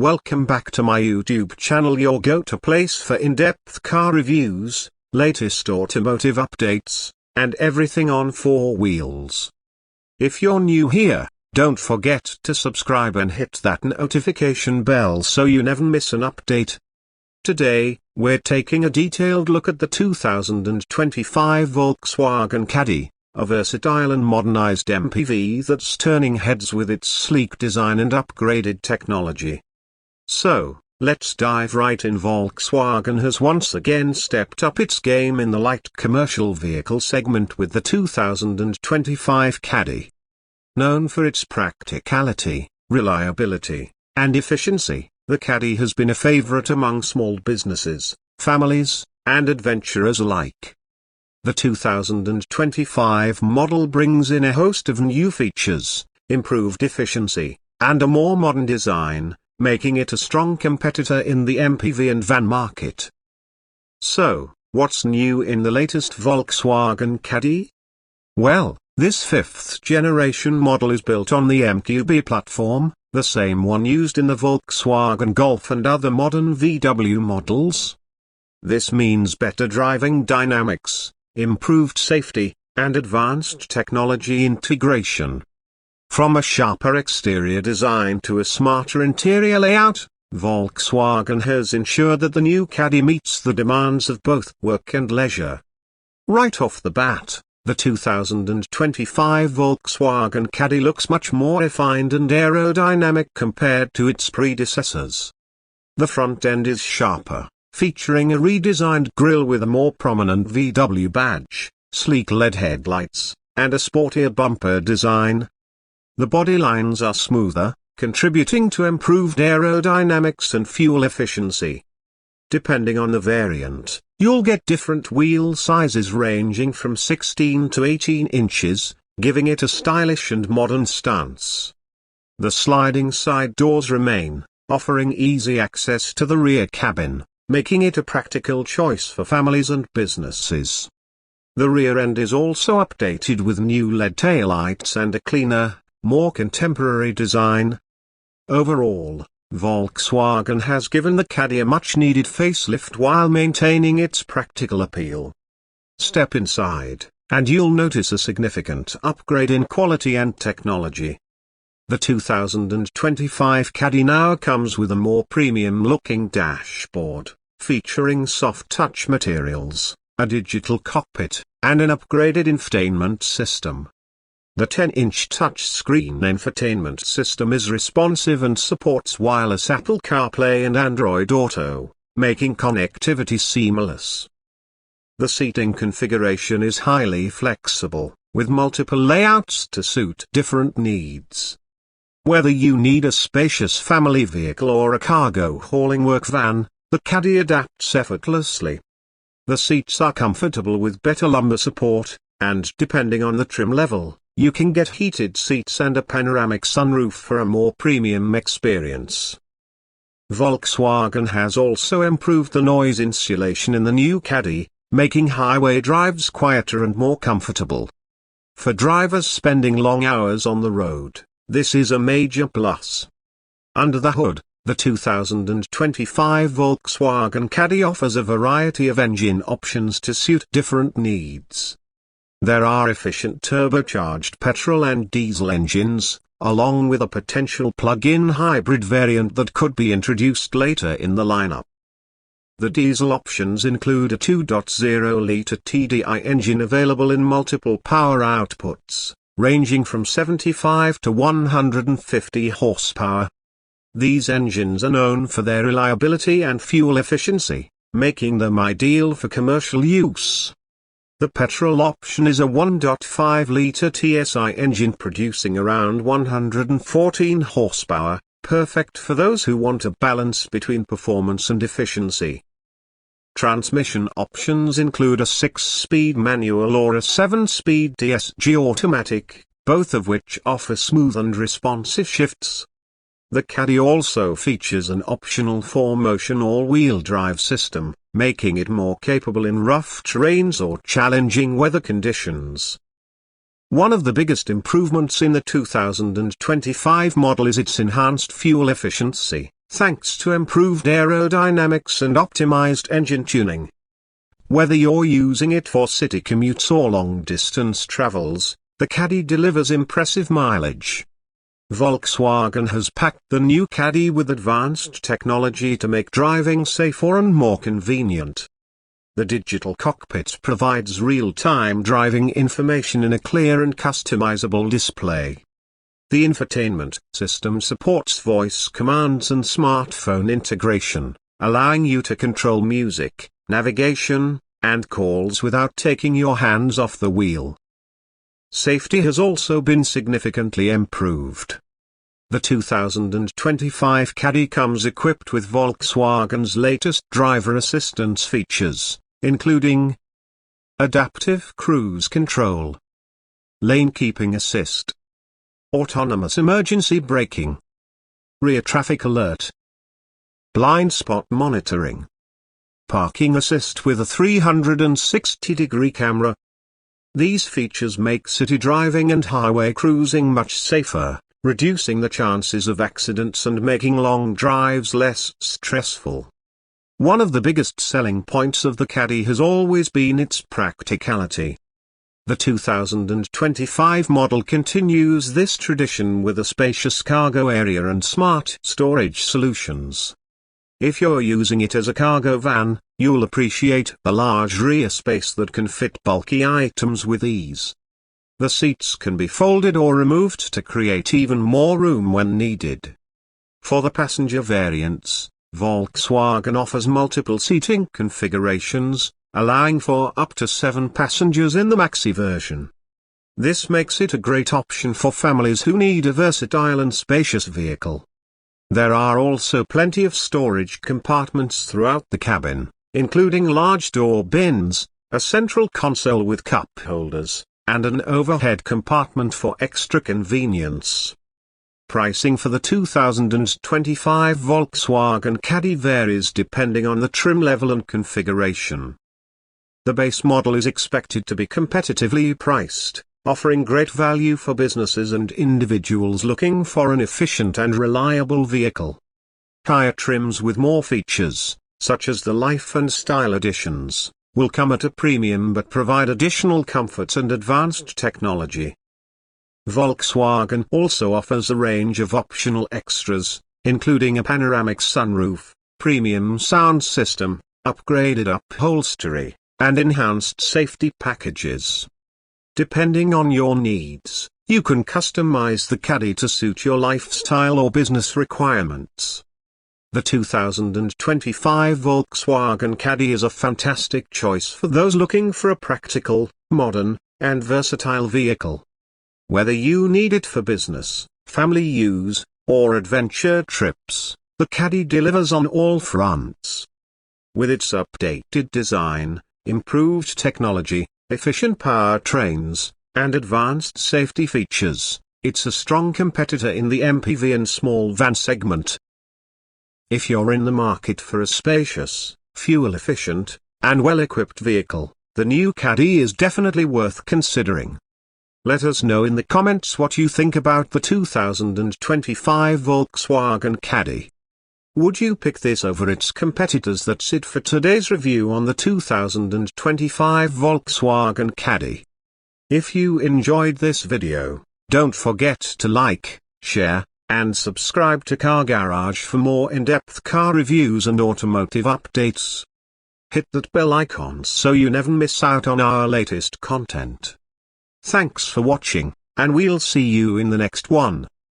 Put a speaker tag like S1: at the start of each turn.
S1: Welcome back to my YouTube channel, your go-to place for in-depth car reviews, latest automotive updates, and everything on four wheels. If you're new here, don't forget to subscribe and hit that notification bell so you never miss an update. Today, we're taking a detailed look at the 2025 Volkswagen Caddy, a versatile and modernized MPV that's turning heads with its sleek design and upgraded technology. So, let's dive right in. Volkswagen has once again stepped up its game in the light commercial vehicle segment with the 2025 Caddy. Known for its practicality, reliability, and efficiency, the Caddy has been a favorite among small businesses, families, and adventurers alike. The 2025 model brings in a host of new features, improved efficiency, and a more modern design, making it a strong competitor in the MPV and van market. So, what's new in the latest Volkswagen Caddy? Well, this fifth-generation model is built on the MQB platform, the same one used in the Volkswagen Golf and other modern VW models. This means better driving dynamics, improved safety, and advanced technology integration. From a sharper exterior design to a smarter interior layout, Volkswagen has ensured that the new Caddy meets the demands of both work and leisure. Right off the bat, the 2025 Volkswagen Caddy looks much more refined and aerodynamic compared to its predecessors. The front end is sharper, featuring a redesigned grille with a more prominent VW badge, sleek LED headlights, and a sportier bumper design. The body lines are smoother, contributing to improved aerodynamics and fuel efficiency. Depending on the variant, you'll get different wheel sizes ranging from 16 to 18 inches, giving it a stylish and modern stance. The sliding side doors remain, offering easy access to the rear cabin, making it a practical choice for families and businesses. The rear end is also updated with new LED taillights and a cleaner, more contemporary design. Overall, Volkswagen has given the Caddy a much-needed facelift while maintaining its practical appeal. Step inside, and you'll notice a significant upgrade in quality and technology. The 2025 Caddy now comes with a more premium-looking dashboard, featuring soft-touch materials, a digital cockpit, and an upgraded infotainment system. The 10-inch touchscreen infotainment system is responsive and supports wireless Apple CarPlay and Android Auto, making connectivity seamless. The seating configuration is highly flexible, with multiple layouts to suit different needs. Whether you need a spacious family vehicle or a cargo hauling work van, the Caddy adapts effortlessly. The seats are comfortable with better lumbar support, and depending on the trim level, you can get heated seats and a panoramic sunroof for a more premium experience. Volkswagen has also improved the noise insulation in the new Caddy, making highway drives quieter and more comfortable. For drivers spending long hours on the road, this is a major plus. Under the hood, the 2025 Volkswagen Caddy offers a variety of engine options to suit different needs. There are efficient turbocharged petrol and diesel engines, along with a potential plug-in hybrid variant that could be introduced later in the lineup. The diesel options include a 2.0-litre TDI engine available in multiple power outputs, ranging from 75 to 150 horsepower. These engines are known for their reliability and fuel efficiency, making them ideal for commercial use. The petrol option is a 1.5-litre TSI engine producing around 114 horsepower, perfect for those who want a balance between performance and efficiency. Transmission options include a 6-speed manual or a 7-speed DSG automatic, both of which offer smooth and responsive shifts. The Caddy also features an optional 4-motion all-wheel drive system, making it more capable in rough terrains or challenging weather conditions. One of the biggest improvements in the 2025 model is its enhanced fuel efficiency, thanks to improved aerodynamics and optimized engine tuning. Whether you're using it for city commutes or long-distance travels, the Caddy delivers impressive mileage. Volkswagen has packed the new Caddy with advanced technology to make driving safer and more convenient. The digital cockpit provides real-time driving information in a clear and customizable display. The infotainment system supports voice commands and smartphone integration, allowing you to control music, navigation, and calls without taking your hands off the wheel. Safety has also been significantly improved. The 2025 Caddy comes equipped with Volkswagen's latest driver assistance features, including adaptive cruise control, lane keeping assist, autonomous emergency braking, rear traffic alert, blind spot monitoring, parking assist with a 360-degree camera. These features make city driving and highway cruising much safer, reducing the chances of accidents and making long drives less stressful. One of the biggest selling points of the Caddy has always been its practicality. The 2025 model continues this tradition with a spacious cargo area and smart storage solutions. If you're using it as a cargo van, you'll appreciate the large rear space that can fit bulky items with ease. The seats can be folded or removed to create even more room when needed. For the passenger variants, Volkswagen offers multiple seating configurations, allowing for up to 7 passengers in the Maxi version. This makes it a great option for families who need a versatile and spacious vehicle. There are also plenty of storage compartments throughout the cabin, including large door bins, a central console with cup holders, and an overhead compartment for extra convenience. Pricing for the 2025 Volkswagen Caddy varies depending on the trim level and configuration. The base model is expected to be competitively priced, offering great value for businesses and individuals looking for an efficient and reliable vehicle. Higher trims with more features, such as the Life and Style editions, will come at a premium but provide additional comfort and advanced technology. Volkswagen also offers a range of optional extras, including a panoramic sunroof, premium sound system, upgraded upholstery, and enhanced safety packages. Depending on your needs, you can customize the Caddy to suit your lifestyle or business requirements. The 2025 Volkswagen Caddy is a fantastic choice for those looking for a practical, modern, and versatile vehicle. Whether you need it for business, family use, or adventure trips, the Caddy delivers on all fronts. With its updated design, improved technology, efficient powertrains, and advanced safety features, it's a strong competitor in the MPV and small van segment. If you're in the market for a spacious, fuel-efficient, and well-equipped vehicle, the new Caddy is definitely worth considering. Let us know in the comments what you think about the 2025 Volkswagen Caddy. Would you pick this over its competitors? That's it for today's review on the 2025 Volkswagen Caddy. If you enjoyed this video, don't forget to like, share, and subscribe to Car Garage for more in-depth car reviews and automotive updates. Hit that bell icon so you never miss out on our latest content. Thanks for watching, and we'll see you in the next one.